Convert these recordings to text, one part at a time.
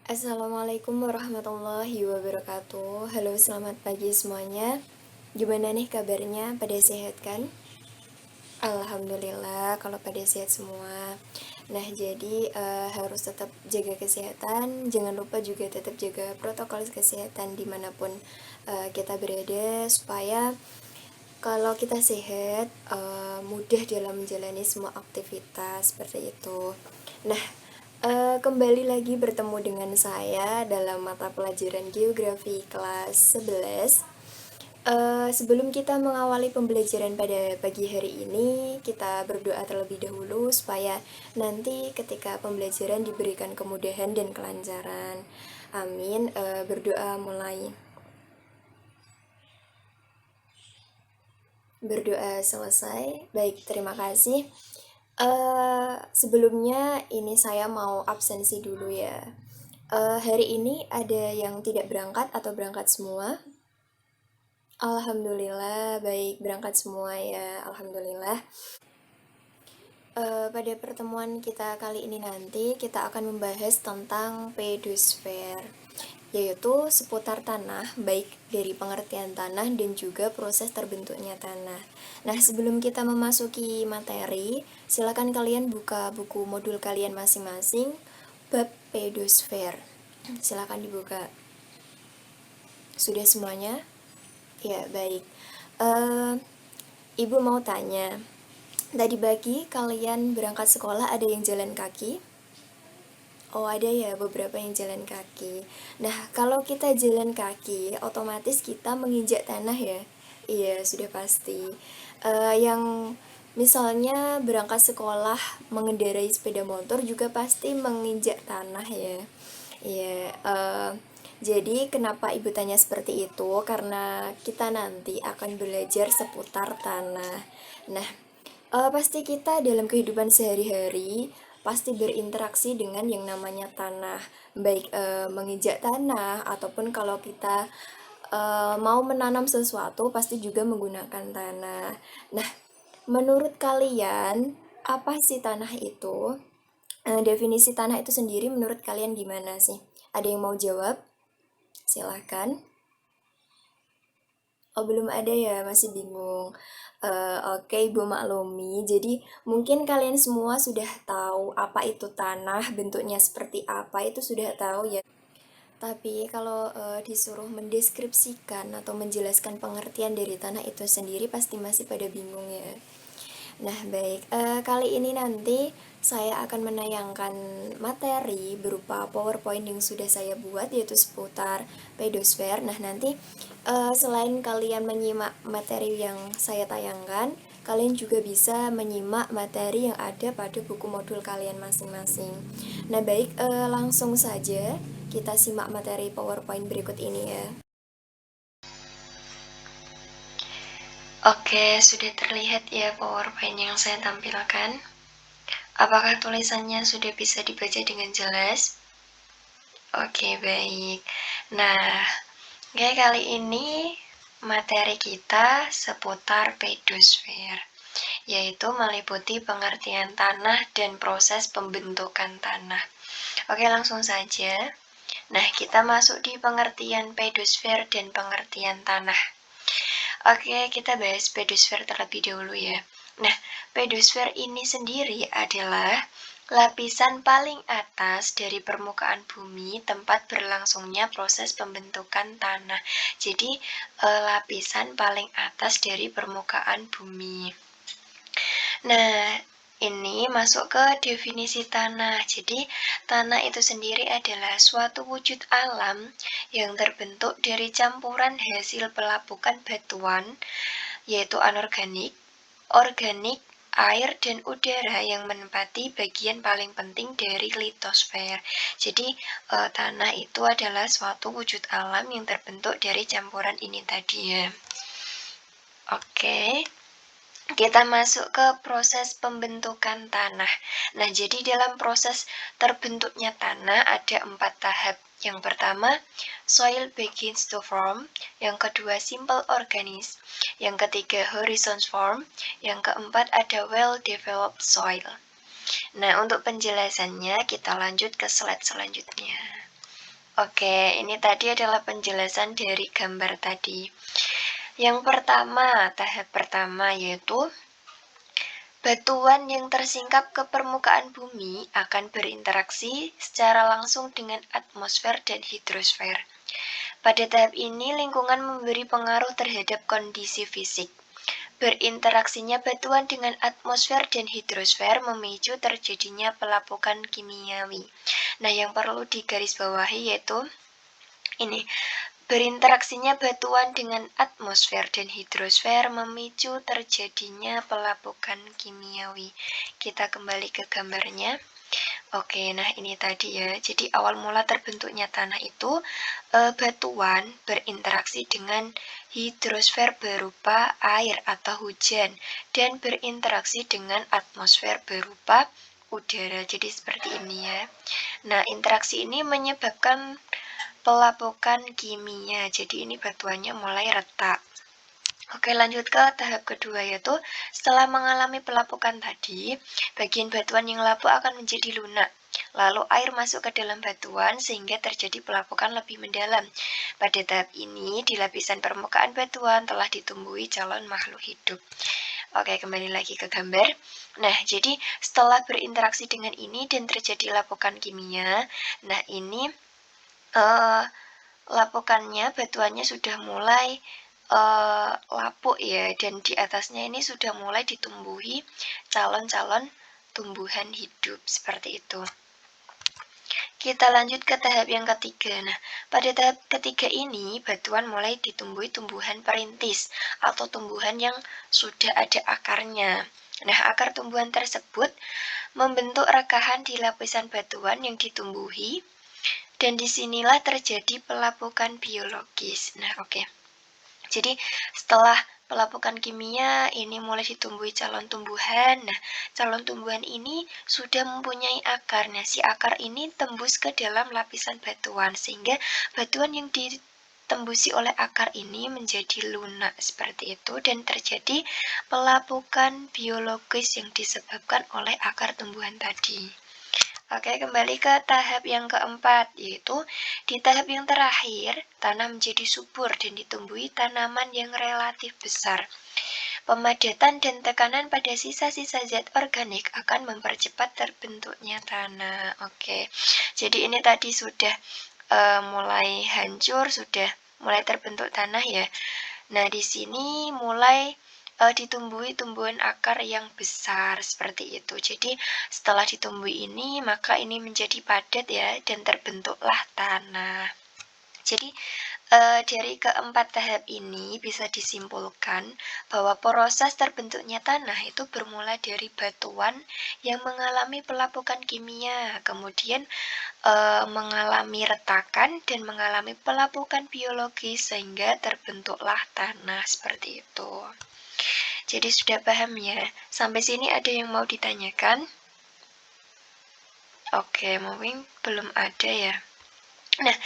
Assalamualaikum warahmatullahi wabarakatuh. Halo, selamat pagi semuanya. Gimana nih kabarnya? Pada sehat kan? Alhamdulillah kalau pada sehat semua. Nah, jadi harus tetap jaga kesehatan. Jangan lupa juga tetap jaga protokol kesehatan dimanapun kita berada, supaya kalau kita sehat, mudah dalam menjalani semua aktivitas seperti itu. Nah, kembali lagi bertemu dengan saya dalam mata pelajaran Geografi kelas 11. Sebelum kita mengawali pembelajaran pada pagi hari ini, kita berdoa terlebih dahulu supaya nanti ketika pembelajaran diberikan kemudahan dan kelancaran. Amin. Berdoa mulai. Berdoa selesai. Baik, terima kasih. Sebelumnya ini saya mau absensi dulu ya. Hari ini ada yang tidak berangkat atau berangkat semua? Alhamdulillah, baik, berangkat semua ya. Alhamdulillah. Pada pertemuan kita kali ini nanti kita akan membahas tentang pedosfer, yaitu seputar tanah, baik dari pengertian tanah dan juga proses terbentuknya tanah. Nah, sebelum kita memasuki materi, silakan kalian buka buku modul kalian masing-masing bab pedosfer. Silakan dibuka. Sudah semuanya? Ya, baik. Ibu mau tanya, tadi pagi kalian berangkat sekolah ada yang jalan kaki? Oh, ada ya beberapa yang jalan kaki. Nah, kalau kita jalan kaki, otomatis kita menginjak tanah ya. Iya, sudah pasti. Yang misalnya berangkat sekolah mengendarai sepeda motor juga pasti menginjak tanah ya. Iya, jadi kenapa ibu tanya seperti itu? Karena kita nanti akan belajar seputar tanah. Nah, pasti kita dalam kehidupan sehari-hari pasti berinteraksi dengan yang namanya tanah, baik menginjak tanah ataupun kalau kita mau menanam sesuatu pasti juga menggunakan tanah. Nah, menurut kalian apa sih tanah itu? Definisi tanah itu sendiri menurut kalian gimana sih? Ada yang mau jawab? Silahkan. Oh, belum ada ya, masih bingung. Oke, Ibu maklumi. Jadi, mungkin kalian semua sudah tahu apa itu tanah, bentuknya seperti apa, itu sudah tahu ya. Tapi kalau disuruh mendeskripsikan atau menjelaskan pengertian dari tanah itu sendiri pasti masih pada bingung ya. Nah, baik. Kali ini nanti saya akan menayangkan materi berupa PowerPoint yang sudah saya buat, yaitu seputar pedosfer. Nah, nanti selain kalian menyimak materi yang saya tayangkan, kalian juga bisa menyimak materi yang ada pada buku modul kalian masing-masing. Nah, baik, langsung saja kita simak materi PowerPoint berikut ini ya. Oke, sudah terlihat ya PowerPoint yang saya tampilkan. Apakah tulisannya sudah bisa dibaca dengan jelas? Oke, baik. Nah, kali ini materi kita seputar pedosfer, yaitu meliputi pengertian tanah dan proses pembentukan tanah. Oke, langsung saja. Nah, kita masuk di pengertian pedosfer dan pengertian tanah. Oke, kita bahas pedosfer terlebih dahulu ya. Nah, pedosfer ini sendiri adalah lapisan paling atas dari permukaan bumi tempat berlangsungnya proses pembentukan tanah. Jadi, lapisan paling atas dari permukaan bumi. Nah, ini masuk ke definisi tanah. Jadi, tanah itu sendiri adalah suatu wujud alam yang terbentuk dari campuran hasil pelapukan batuan, yaitu anorganik, organik, air, dan udara yang menempati bagian paling penting dari litosfer. Jadi, tanah itu adalah suatu wujud alam yang terbentuk dari campuran ini tadi ya. Oke. Kita masuk ke proses pembentukan tanah. Nah, jadi dalam proses terbentuknya tanah ada 4 tahap. Yang pertama, soil begins to form. Yang kedua, simple organism. Yang ketiga, horizon form. Yang keempat, ada well-developed soil. Nah, untuk penjelasannya kita lanjut ke slide selanjutnya. Oke, ini tadi adalah penjelasan dari gambar tadi. Yang pertama, tahap pertama yaitu batuan yang tersingkap ke permukaan bumi akan berinteraksi secara langsung dengan atmosfer dan hidrosfer. Pada tahap ini, lingkungan memberi pengaruh terhadap kondisi fisik. Berinteraksinya batuan dengan atmosfer dan hidrosfer memicu terjadinya pelapukan kimiawi. Nah, yang perlu digarisbawahi yaitu ini, berinteraksinya batuan dengan atmosfer dan hidrosfer memicu terjadinya pelapukan kimiawi. Kita kembali ke gambarnya. Oke, nah ini tadi ya. Jadi awal mula terbentuknya tanah itu batuan berinteraksi dengan hidrosfer berupa air atau hujan dan berinteraksi dengan atmosfer berupa udara. Jadi seperti ini ya. Nah, interaksi ini menyebabkan pelapukan kimia. Jadi ini batuannya mulai retak. Oke, lanjut ke tahap kedua yaitu setelah mengalami pelapukan tadi, bagian batuan yang lapuk akan menjadi lunak. Lalu air masuk ke dalam batuan sehingga terjadi pelapukan lebih mendalam. Pada tahap ini, di lapisan permukaan batuan telah ditumbuhi calon makhluk hidup. Oke, kembali lagi ke gambar. Nah, jadi setelah berinteraksi dengan ini dan terjadi lapukan kimia, nah ini lapukannya, batuannya sudah mulai lapuk ya, dan di atasnya ini sudah mulai ditumbuhi calon-calon tumbuhan hidup seperti itu. Kita lanjut ke tahap yang ketiga. Nah, pada tahap ketiga ini, batuan mulai ditumbuhi tumbuhan perintis atau tumbuhan yang sudah ada akarnya. Nah, akar tumbuhan tersebut membentuk rekahan di lapisan batuan yang ditumbuhi, dan disinilah terjadi pelapukan biologis. Nah, oke. Jadi setelah pelapukan kimia ini mulai ditumbuhi calon tumbuhan. Nah, calon tumbuhan ini sudah mempunyai akar. Nah, si akar ini tembus ke dalam lapisan batuan sehingga batuan yang ditembusi oleh akar ini menjadi lunak seperti itu dan terjadi pelapukan biologis yang disebabkan oleh akar tumbuhan tadi. Oke, kembali ke tahap yang keempat, yaitu di tahap yang terakhir, tanah menjadi subur dan ditumbuhi tanaman yang relatif besar. Pemadatan dan tekanan pada sisa-sisa zat organik akan mempercepat terbentuknya tanah. Oke, jadi ini tadi sudah mulai hancur, sudah mulai terbentuk tanah ya. Nah, di sini mulai ditumbuhi tumbuhan akar yang besar seperti itu. Jadi setelah ditumbuhi ini, maka ini menjadi padat ya, dan terbentuklah tanah. Jadi dari keempat tahap ini bisa disimpulkan bahwa proses terbentuknya tanah itu bermula dari batuan yang mengalami pelapukan kimia, kemudian mengalami retakan dan mengalami pelapukan biologis sehingga terbentuklah tanah seperti itu. Jadi sudah paham ya? Sampai sini ada yang mau ditanyakan? Oke, mungkin belum ada ya. Nah,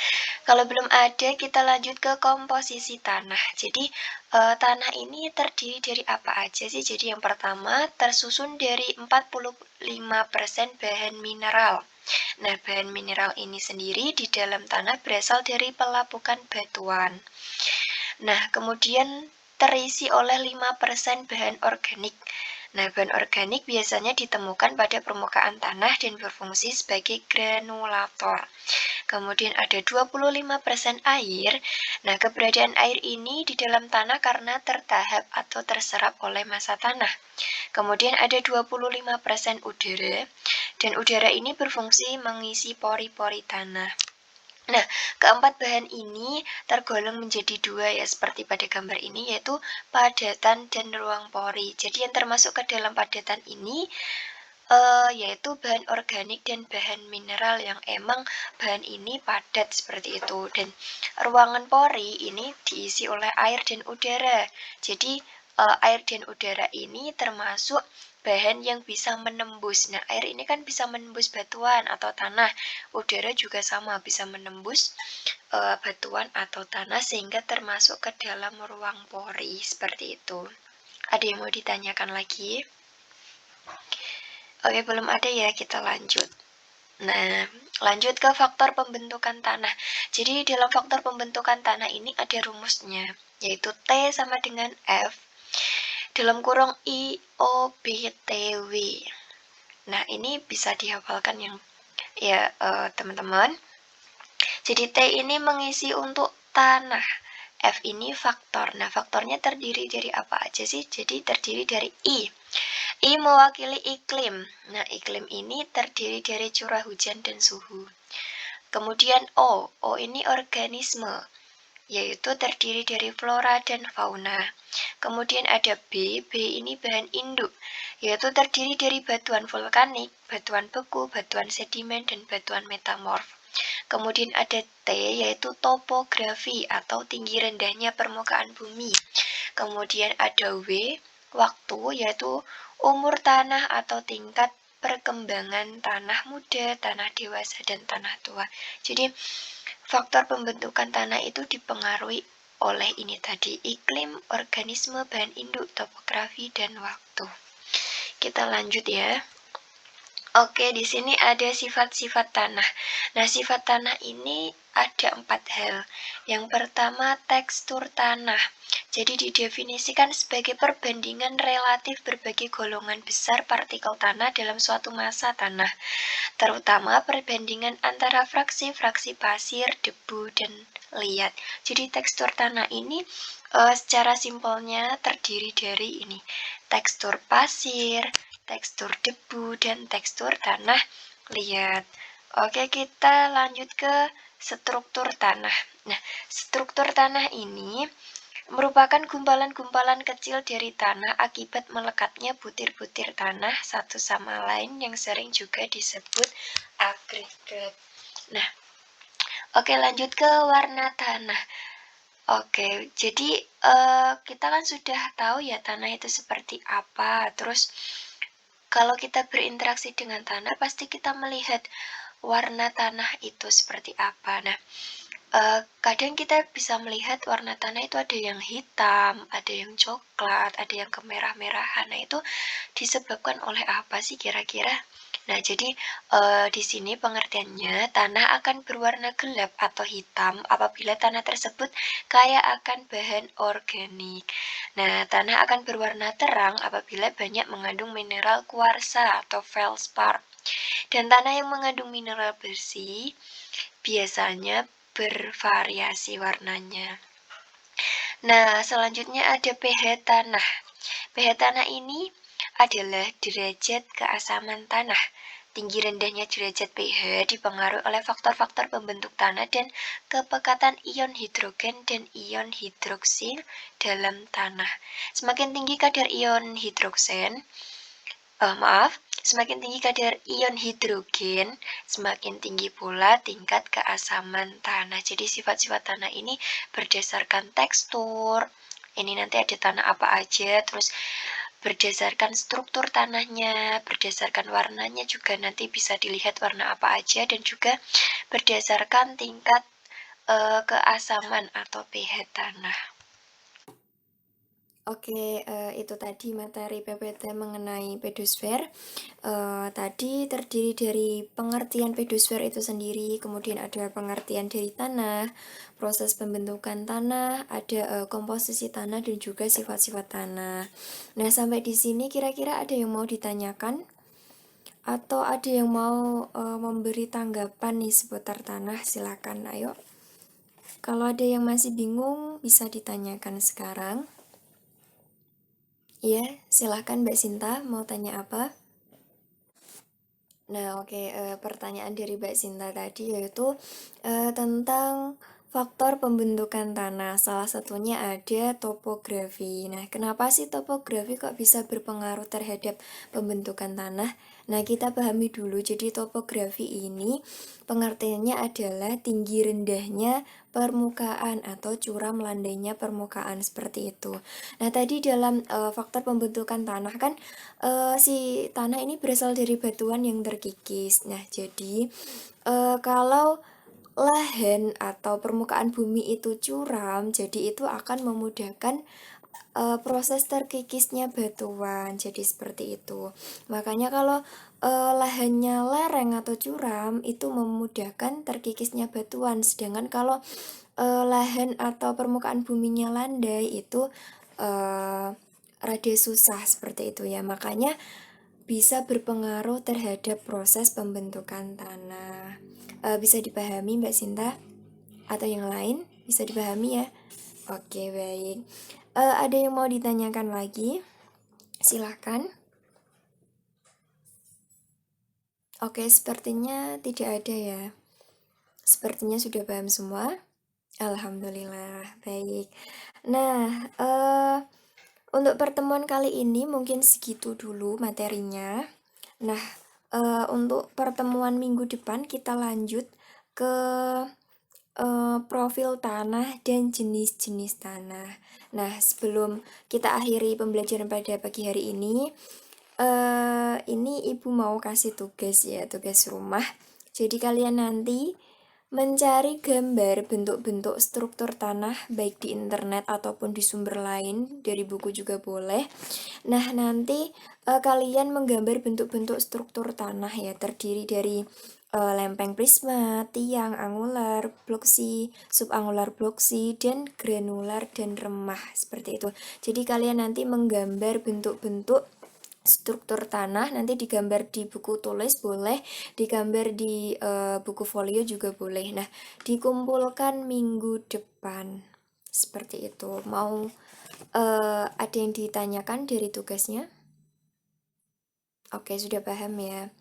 kalau belum ada, kita lanjut ke komposisi tanah. Jadi, tanah ini terdiri dari apa aja sih? Jadi, yang pertama tersusun dari 45% bahan mineral. Nah, bahan mineral ini sendiri di dalam tanah berasal dari pelapukan batuan. Nah, kemudian terisi oleh 5% bahan organik. Nah, bahan organik biasanya ditemukan pada permukaan tanah dan berfungsi sebagai granulator. Kemudian ada 25% air. Nah, keberadaan air ini di dalam tanah karena tertahap atau terserap oleh massa tanah. Kemudian ada 25% udara, dan udara ini berfungsi mengisi pori-pori tanah. Nah, keempat bahan ini tergolong menjadi dua ya, seperti pada gambar ini, yaitu padatan dan ruang pori. Jadi yang termasuk ke dalam padatan ini yaitu bahan organik dan bahan mineral yang emang bahan ini padat seperti itu. Dan ruangan pori ini diisi oleh air dan udara. Jadi air dan udara ini termasuk bahan yang bisa menembus. Nah, air ini kan bisa menembus batuan atau tanah. Udara juga sama, bisa menembus batuan atau tanah sehingga termasuk ke dalam ruang pori seperti itu. Ada yang mau ditanyakan lagi? Oke, belum ada ya, kita lanjut. Nah, lanjut ke faktor pembentukan tanah. Jadi dalam faktor pembentukan tanah ini ada rumusnya, yaitu T sama dengan F dalam kurung I O B T W. Nah, ini bisa dihafalkan yang ya teman-teman. Jadi T ini mengisi untuk tanah. F ini faktor. Nah, faktornya terdiri dari apa aja sih? Jadi terdiri dari I. I mewakili iklim. Nah, iklim ini terdiri dari curah hujan dan suhu. Kemudian O. O ini organisme, yaitu terdiri dari flora dan fauna. Kemudian ada B. B ini bahan induk, yaitu terdiri dari batuan vulkanik, batuan beku, batuan sedimen, dan batuan metamorf. Kemudian ada T, yaitu topografi atau tinggi rendahnya permukaan bumi. Kemudian ada W, waktu, yaitu umur tanah atau tingkat perkembangan tanah muda, tanah dewasa, dan tanah tua. Jadi faktor pembentukan tanah itu dipengaruhi oleh ini tadi, iklim, organisme, bahan induk, topografi, dan waktu. Kita lanjut ya. Oke, di sini ada sifat-sifat tanah. Nah, sifat tanah ini ada 4 hal. Yang pertama, tekstur tanah. Jadi didefinisikan sebagai perbandingan relatif berbagai golongan besar partikel tanah dalam suatu massa tanah, terutama perbandingan antara fraksi-fraksi pasir, debu, dan liat. Jadi tekstur tanah ini secara simpelnya terdiri dari ini, tekstur pasir, tekstur debu, dan tekstur tanah liat. Oke, kita lanjut ke struktur tanah. Nah, struktur tanah ini merupakan gumpalan-gumpalan kecil dari tanah akibat melekatnya butir-butir tanah satu sama lain yang sering juga disebut agregat. Nah, oke, lanjut ke warna tanah. Oke, jadi kita kan sudah tahu ya tanah itu seperti apa. Terus kalau kita berinteraksi dengan tanah, pasti kita melihat warna tanah itu seperti apa. Nah, kadang kita bisa melihat warna tanah itu ada yang hitam, ada yang coklat, ada yang kemerah-merahan. Nah, itu disebabkan oleh apa sih kira-kira? Nah, jadi di sini pengertiannya tanah akan berwarna gelap atau hitam apabila tanah tersebut kaya akan bahan organik. Nah, tanah akan berwarna terang apabila banyak mengandung mineral kuarsa atau feldspar. Dan tanah yang mengandung mineral bersih biasanya bervariasi warnanya. Nah, selanjutnya ada pH tanah. pH tanah ini adalah derajat keasaman tanah. Tinggi rendahnya derajat pH dipengaruhi oleh faktor-faktor pembentuk tanah dan kepekatan ion hidrogen dan ion hidroksil dalam tanah. Semakin tinggi kadar ion hidrogen, semakin tinggi kadar ion hidrogen, semakin tinggi pula tingkat keasaman tanah. Jadi sifat-sifat tanah ini berdasarkan tekstur, ini nanti ada tanah apa aja, terus berdasarkan struktur tanahnya, berdasarkan warnanya juga nanti bisa dilihat warna apa aja, dan juga berdasarkan tingkat keasaman atau pH tanah. Oke, itu tadi materi PPT mengenai pedosfer. Tadi terdiri dari pengertian pedosfer itu sendiri, kemudian ada pengertian dari tanah, proses pembentukan tanah, ada komposisi tanah dan juga sifat-sifat tanah. Nah, sampai di sini kira-kira ada yang mau ditanyakan? Atau ada yang mau memberi tanggapan nih seputar tanah? Silakan, ayo. Kalau ada yang masih bingung, bisa ditanyakan sekarang. Iya, silahkan Mbak Sinta, mau tanya apa? Nah, oke, pertanyaan dari Mbak Sinta tadi yaitu tentang faktor pembentukan tanah. Salah satunya ada topografi. Nah, kenapa sih topografi kok bisa berpengaruh terhadap pembentukan tanah? Nah, kita pahami dulu. Jadi topografi ini pengertiannya adalah tinggi rendahnya permukaan atau curam landainya permukaan, seperti itu. Nah, tadi dalam faktor pembentukan tanah kan si tanah ini berasal dari batuan yang terkikis. Nah, jadi kalau lahan atau permukaan bumi itu curam, jadi itu akan memudahkan proses terkikisnya batuan. Jadi seperti itu. Makanya kalau lahannya lereng atau curam itu memudahkan terkikisnya batuan, sedangkan kalau lahan atau permukaan buminya landai itu rada susah seperti itu ya. Makanya bisa berpengaruh terhadap proses pembentukan tanah. Bisa dipahami Mbak Sinta? Atau yang lain bisa dipahami ya? Oke, baik. Ada yang mau ditanyakan lagi? Silahkan. Oke, sepertinya tidak ada ya. Sepertinya sudah paham semua. Alhamdulillah, baik. Nah, untuk pertemuan kali ini mungkin segitu dulu materinya. Nah, untuk pertemuan minggu depan kita lanjut ke profil tanah dan jenis-jenis tanah. Nah, sebelum kita akhiri pembelajaran pada pagi hari ini Ibu mau kasih tugas ya, tugas rumah. Jadi kalian nanti mencari gambar bentuk-bentuk struktur tanah baik di internet ataupun di sumber lain, dari buku juga boleh. Nah, nanti kalian menggambar bentuk-bentuk struktur tanah ya, terdiri dari lempeng prisma, tiang, angular, bloksi, subangular bloksi, dan granular dan remah, seperti itu. Jadi kalian nanti menggambar bentuk-bentuk struktur tanah, nanti digambar di buku tulis boleh, digambar di buku folio juga boleh. Nah, dikumpulkan minggu depan, seperti itu. Mau ada yang ditanyakan dari tugasnya? Oke, sudah paham ya.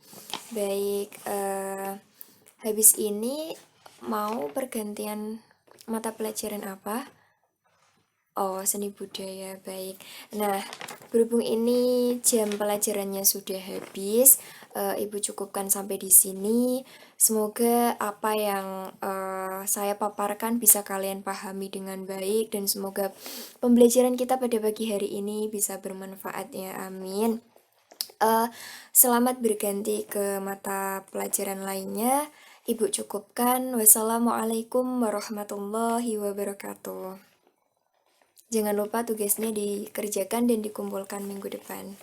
Baik, habis ini mau pergantian mata pelajaran apa? Oh, seni budaya, baik. Nah, berhubung ini jam pelajarannya sudah habis, Ibu cukupkan sampai di sini. Semoga apa yang saya paparkan bisa kalian pahami dengan baik, dan semoga pembelajaran kita pada pagi hari ini bisa bermanfaat ya, amin. Selamat berganti ke mata pelajaran lainnya. Ibu cukupkan. Wassalamualaikum warahmatullahi wabarakatuh. Jangan lupa tugasnya dikerjakan dan dikumpulkan minggu depan.